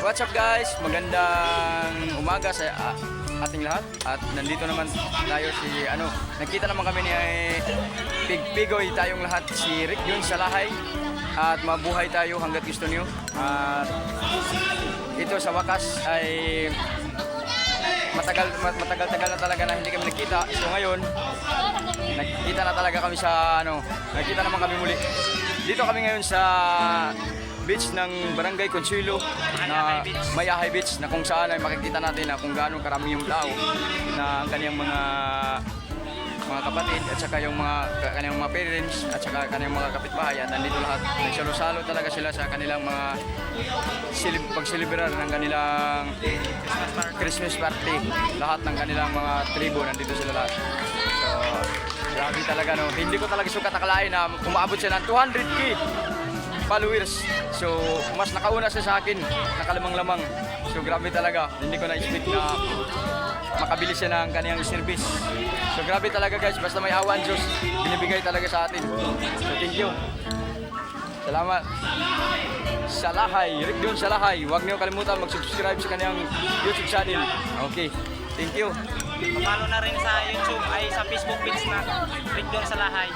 What's up guys? Magandang umaga sa ating lahat. At nandito naman tayo nakita naman kami ni Pigpigoy tayong lahat, si Rick yun sa Lahay. At mabuhay tayo hanggat gusto niyo. At ito sa wakas ay matagal na talaga na hindi kami nagkita. So ngayon, nagkita na talaga kami sa nagkita naman kami muli. Dito kami ngayon sa beach ng Barangay Consuelo na Mayahay Beach, na kung saan ay makikita natin na kung gaano karami yung tao na ang kanyang mga kapatid at saka yung kanyang mga parents at saka kanyang mga kapitbahay, at nandito lahat. Nagsalo-salo talaga sila sa kanilang mga pagselebrar ng kanilang Christmas party. Lahat ng kanilang mga tribo nandito sila lahat. So, grabe talaga Hindi ko talaga sukat akalain na umaabot siya ng 200k followers. So, mas nakauna siya sa akin, nakalamang-lamang. So, grabe talaga. Hindi ko na-expect na makabili siya ng kaniyang service. So, grabe talaga guys. Basta may awan Diyos, binibigay talaga sa atin. So, thank you. Salamat. Sa Lahay, Rick doon sa Lahay. Huwag niyo kalimutan mag-subscribe sa kaniyang YouTube channel. Okay. Thank you. Follow na rin sa YouTube ay sa Facebook page na Rick doon sa Lahay.